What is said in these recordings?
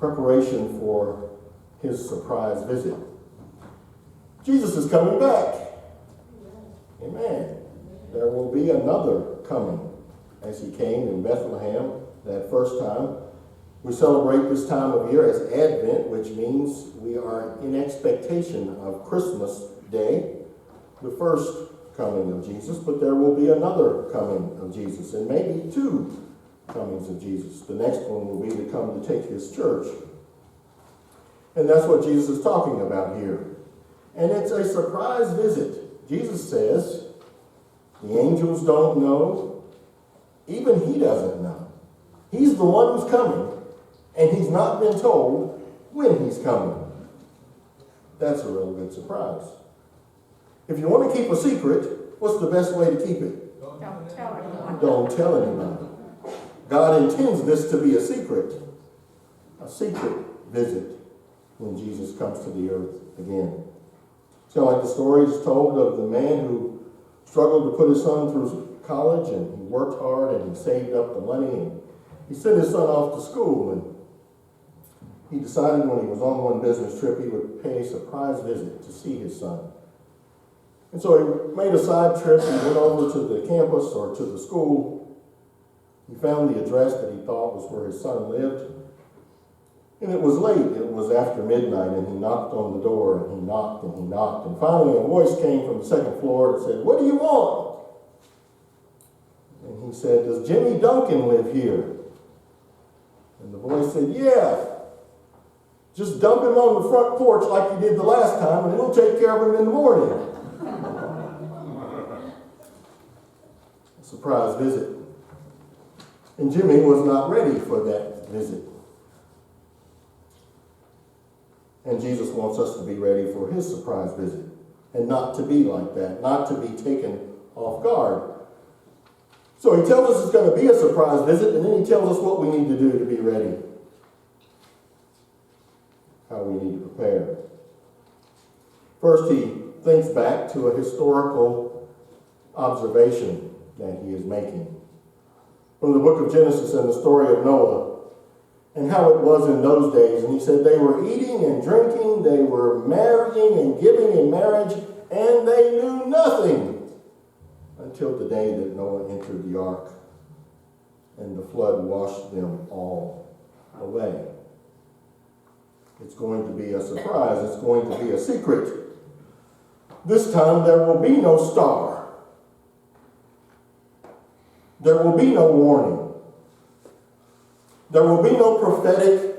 preparation for his surprise visit. Jesus is coming back. Amen. There will be another coming as he came in Bethlehem that first time. We celebrate this time of year as Advent, which means we are in expectation of Christmas Day, the first coming of Jesus, but there will be another coming of Jesus, and maybe two comings of Jesus. The next one will be to come to take his church. And that's what Jesus is talking about here. And it's a surprise visit. Jesus says the angels don't know. Even he doesn't know. He's the one who's coming, and he's not been told when he's coming. That's a real good surprise. If you want to keep a secret, what's the best way to keep it? Don't tell anyone. Don't tell anyone. God intends this to be a secret visit when Jesus comes to the earth again. So like the story is told of the man who struggled to put his son through college, and he worked hard and he saved up the money, and he sent his son off to school, and he decided when he was on one business trip he would pay a surprise visit to see his son. And so he made a side trip. He went over to the campus or to the school. He found the address that he thought was where his son lived. And it was late. It was after midnight, and he knocked on the door, and he knocked, and he knocked. And finally a voice came from the second floor that said, "What do you want?" And he said, "Does Jimmy Duncan live here?" And the voice said, "Yeah. Just dump him on the front porch like you did the last time, and we'll take care of him in the morning." A surprise visit. And Jimmy was not ready for that visit. And Jesus wants us to be ready for his surprise visit, and not to be like that, not to be taken off guard. So he tells us it's going to be a surprise visit, and then he tells us what we need to do to be ready, how we need to prepare. First, he thinks back to a historical observation that he is making from the book of Genesis and the story of Noah, and how it was in those days. And he said they were eating and drinking, they were marrying and giving in marriage, and they knew nothing until the day that Noah entered the ark, and the flood washed them all away. It's going to be a surprise. It's going to be a secret. This time there will be no star. There will be no warning. There will be no prophetic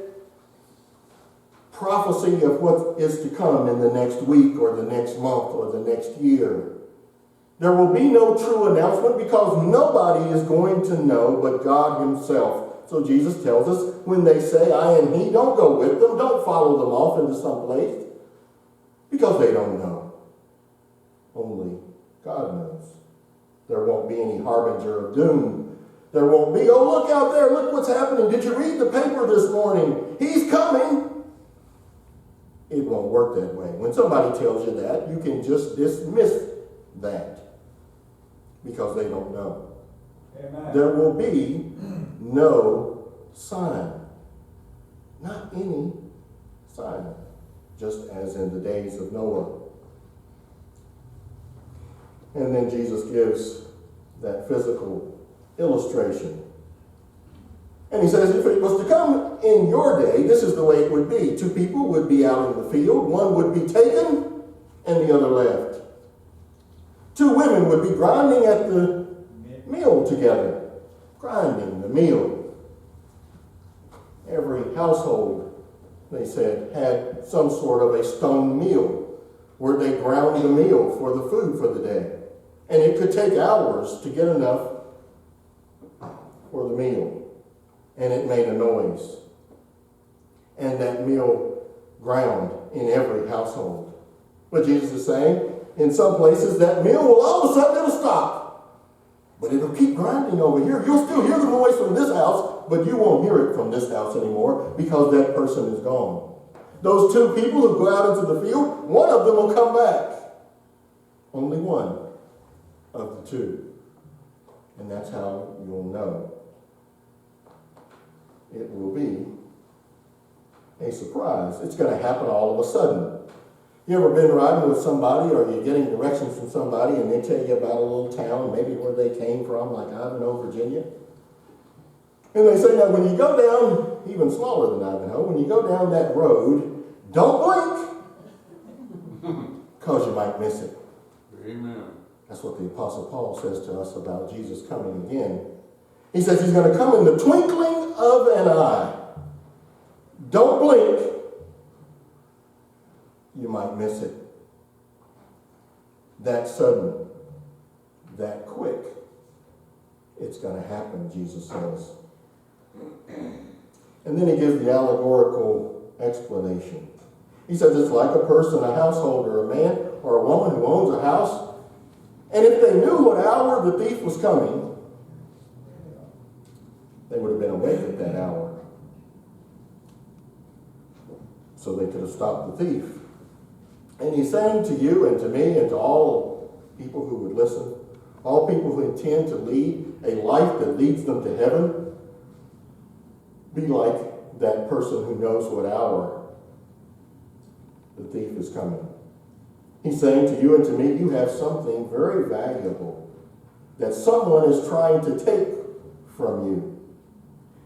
prophecy of what is to come in the next week or the next month or the next year. There will be no true announcement because nobody is going to know but God himself. So Jesus tells us when they say, "I am he," don't go with them. Don't follow them off into some place because they don't know. Only God knows. There won't be any harbinger of doom. There won't be, "Oh, look out there, look what's happening. Did you read the paper this morning? He's coming." It won't work that way. When somebody tells you that, you can just dismiss that because they don't know. Amen. There will be no sign. Not any sign. Just as in the days of Noah. And then Jesus gives that physical illustration. And he says, if it was to come in your day, this is the way it would be. Two people would be out in the field. One would be taken and the other left. Two women would be grinding at the meal together. Grinding the meal. Every household, they said, had some sort of a stone meal where they ground the meal for the food for the day. And it could take hours to get enough for the meal. And it made a noise. And that meal ground in every household. But Jesus is saying, in some places that meal will all of a sudden it'll stop. But it'll keep grinding over here. You'll still hear the noise from this house, but you won't hear it from this house anymore because that person is gone. Those two people who go out into the field, one of them will come back. Only one of the two. And that's how you'll know. It will be a surprise. It's going to happen all of a sudden. You ever been riding with somebody or you're getting directions from somebody and they tell you about a little town, maybe where they came from, like Ivanhoe, Virginia? And they say, now when you go down, even smaller than Ivanhoe, when you go down that road, don't blink, because you might miss it. Amen. That's what the Apostle Paul says to us about Jesus coming again. He says he's going to come in the twinkling of an eye. Don't blink. You might miss it. That sudden, that quick, it's going to happen, Jesus says. And then he gives the allegorical explanation. He says it's like a person, a householder, a man or a woman who owns a house. And if they knew what hour the thief was coming, they would have been awake at that hour. So they could have stopped the thief. And he's saying to you and to me and to all people who would listen, all people who intend to lead a life that leads them to heaven, be like that person who knows what hour the thief is coming. He's saying to you and to me, you have something very valuable that someone is trying to take from you.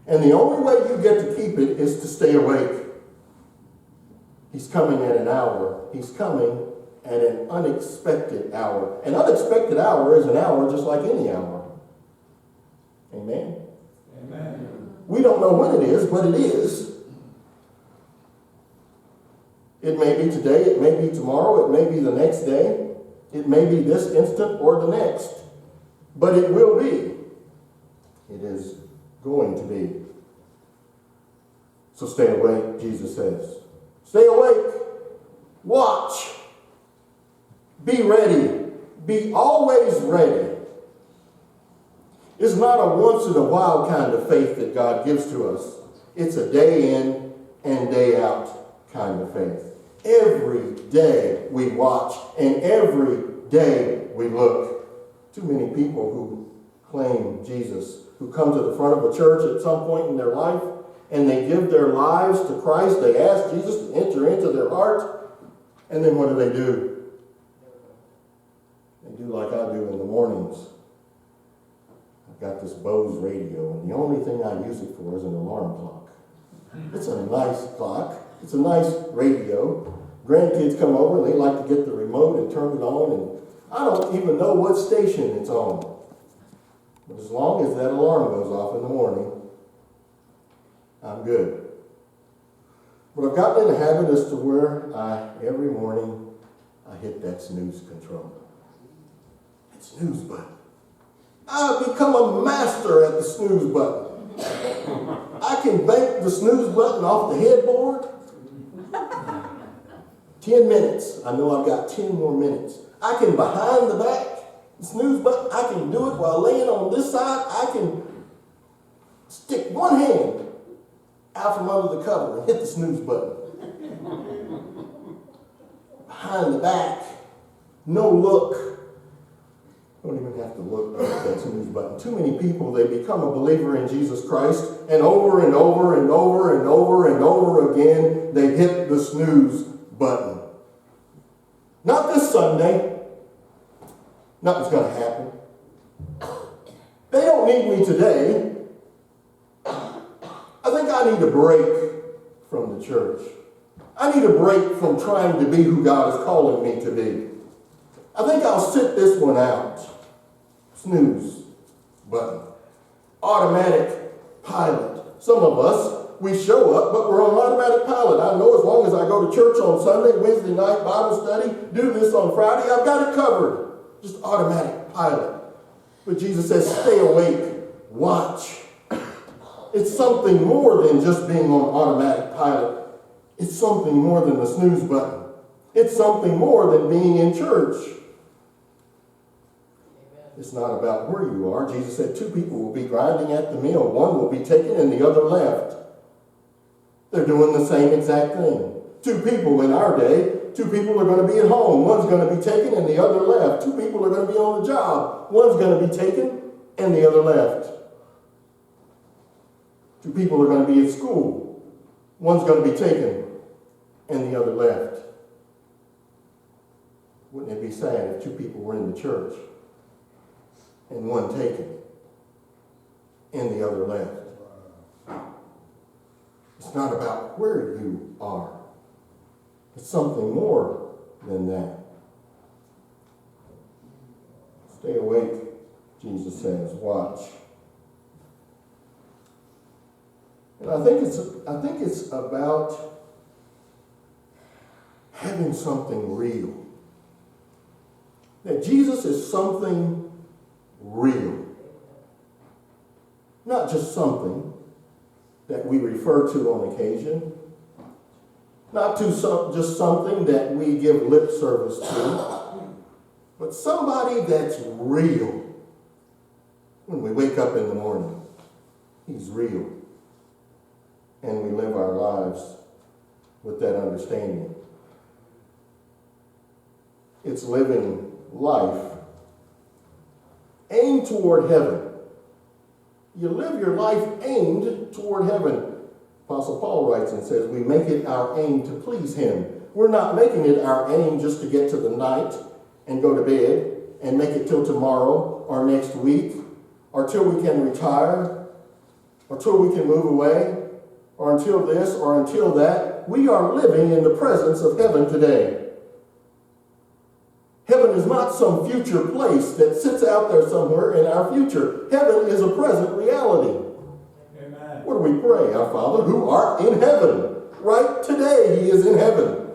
And the only way you get to keep it is to stay awake. He's coming at an hour. He's coming at an unexpected hour. An unexpected hour is an hour just like any hour. Amen? Amen. We don't know when it is, but it is. It may be today, it may be tomorrow, it may be the next day, it may be this instant or the next, but it will be. It is going to be. So stay awake, Jesus says. Stay awake. Watch. Be ready. Be always ready. It's not a once in a while kind of faith that God gives to us. It's a day in and day out kind of faith. Every day we watch and every day we look. Too many people who claim Jesus, who come to the front of a church at some point in their life and they give their lives to Christ. They ask Jesus to enter into their heart. And then what do? They do like I do in the mornings. I've got this Bose radio, and the only thing I use it for is an alarm clock. It's a nice clock. It's a nice radio. Grandkids come over, and they like to get the remote and turn it on, and I don't even know what station it's on. But as long as that alarm goes off in the morning, I'm good. But I've gotten in the habit as to where every morning, I hit that snooze control. That snooze button. I've become a master at the snooze button. I can bank the snooze button off the headboard. 10 minutes. I know I've got 10 more minutes. I can behind the back, the snooze button, I can do it while laying on this side. I can stick one hand out from under the cover and hit the snooze button. Behind the back, no look. Don't even have to look at that snooze button. Too many people, they become a believer in Jesus Christ, and over and over and over and over and over again, they hit the snooze button. Not this Sunday. Nothing's going to happen. They don't need me today. I think I need a break from the church. I need a break from trying to be who God is calling me to be. I think I'll sit this one out. Snooze button. Automatic pilot. Some of us, we show up, but we're on automatic pilot. I know as long as I go to church on Sunday, Wednesday night, Bible study, do this on Friday, I've got it covered. Just automatic pilot. But Jesus says, stay awake. Watch. It's something more than just being on automatic pilot. It's something more than the snooze button. It's something more than being in church. It's not about where you are. Jesus said 2 people will be grinding at the mill. One will be taken and the other left. They're doing the same exact thing. 2 people in our day, 2 people are going to be at home. One's going to be taken and the other left. 2 people are going to be on the job. One's going to be taken and the other left. 2 people are going to be at school. One's going to be taken and the other left. Wouldn't it be sad if two people were in the church and one taken and the other left? It's not about where you are. It's something more than that. Stay awake, Jesus says. Watch. And I think it's about having something real. That Jesus is something real. Not just something that we refer to on occasion. Not just something that we give lip service to. But somebody that's real. When we wake up in the morning, he's real. And we live our lives with that understanding. It's living life aimed toward heaven. You live your life aimed toward heaven. Apostle Paul writes and says, we make it our aim to please him. We're not making it our aim just to get to the night and go to bed and make it till tomorrow or next week or till we can retire or till we can move away or until this or until that. We are living in the presence of heaven today. Heaven is not some future place that sits out there somewhere in our future. Heaven is a present reality. Amen. What do we pray? Our Father who art in heaven. Right today he is in heaven.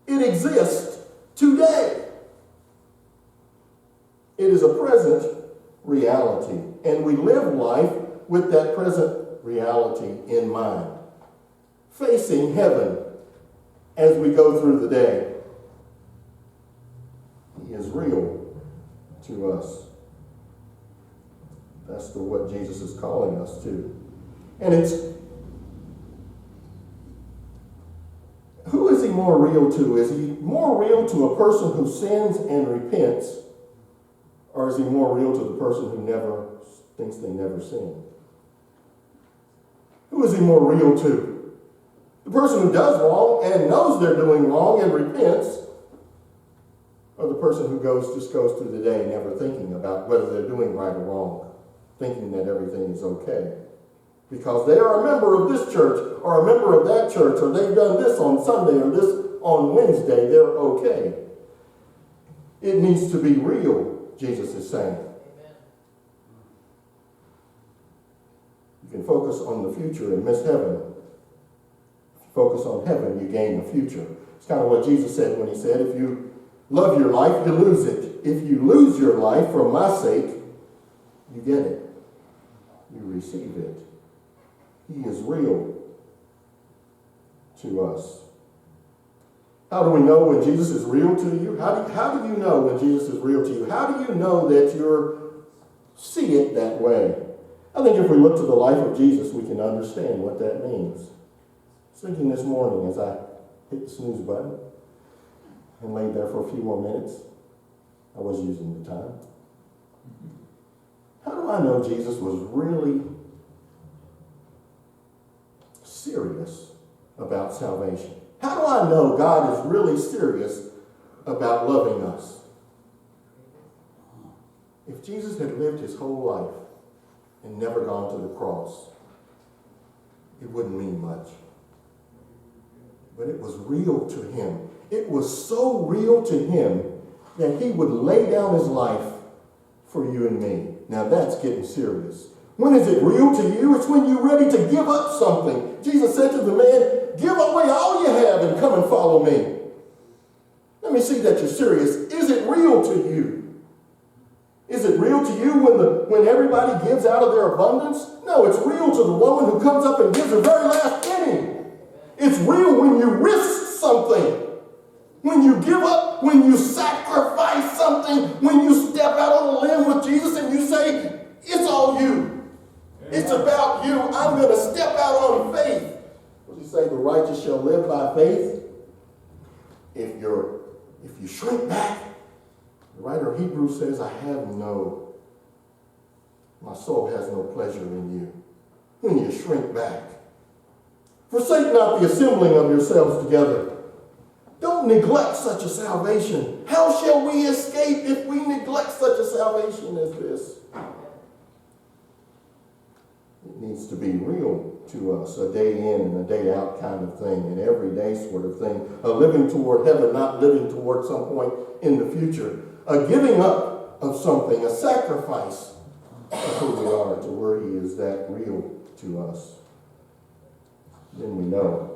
It exists today. It is a present reality. And we live life with that present reality in mind. Facing heaven as we go through the day. He is real to us. That's what Jesus is calling us to. And it's, who is he more real to? Is he more real to a person who sins and repents? Or is he more real to the person who never thinks they never sin? Who is he more real to? The person who does wrong and knows they're doing wrong and repents? Or the person who just goes through the day never thinking about whether they're doing right or wrong, thinking that everything is okay. Because they are a member of this church, or a member of that church, or they've done this on Sunday, or this on Wednesday, they're okay. It needs to be real, Jesus is saying. Amen. You can focus on the future and miss heaven. If you focus on heaven, you gain the future. It's kind of what Jesus said when he said, if you love your life, you lose it. If you lose your life for my sake, you get it. You receive it. He is real to us. How do we know when Jesus is real to you? How do you know when Jesus is real to you? How do you know that you see it that way? I think if we look to the life of Jesus, we can understand what that means. I was thinking this morning as I hit the snooze button and laid there for a few more minutes. I was using the time. How do I know Jesus was really serious about salvation? How do I know God is really serious about loving us? If Jesus had lived his whole life and never gone to the cross, it wouldn't mean much. But it was real to him. It was so real to him that he would lay down his life for you and me. Now that's getting serious. When is it real to you? It's when you're ready to give up something. Jesus said to the man, give away all you have and come and follow me. Let me see that you're serious. Is it real to you? Is it real to you when everybody gives out of their abundance? No, it's real to the woman who comes up and gives her very last penny. It's real when you risk something. When you give up, when you sacrifice something, when you step out on a limb with Jesus and you say, it's all you. It's about you. I'm going to step out on faith. What does he say? The righteous shall live by faith. If you shrink back, the writer of Hebrews says, my soul has no pleasure in you. When you shrink back, Forsake not the assembling of yourselves together. Don't neglect such a salvation. How shall we escape if we neglect such a salvation as this? It needs to be real to us, a day in and a day out kind of thing, an everyday sort of thing, a living toward heaven, not living toward some point in the future, a giving up of something, a sacrifice of who we are to where he is that real to us. Then we know.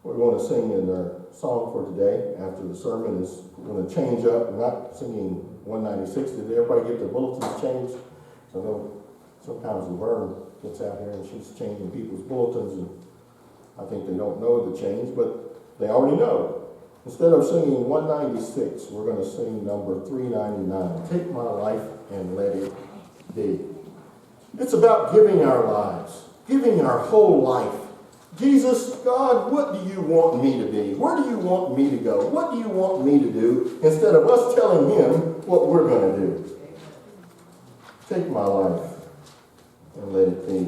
What we want to sing in our song for today after the sermon is going to change up. We're not singing 196. Did everybody get their bulletins changed? So I know sometimes Laverne gets out here and she's changing people's bulletins, and I think they don't know the change, but they already know. Instead of singing 196, we're going to sing number 399. Take my life and let it be. It's about giving our lives, giving our whole life. Jesus, God, what do you want me to be? Where do you want me to go? What do you want me to do? Instead of us telling him what we're going to do. Take my life and let it be.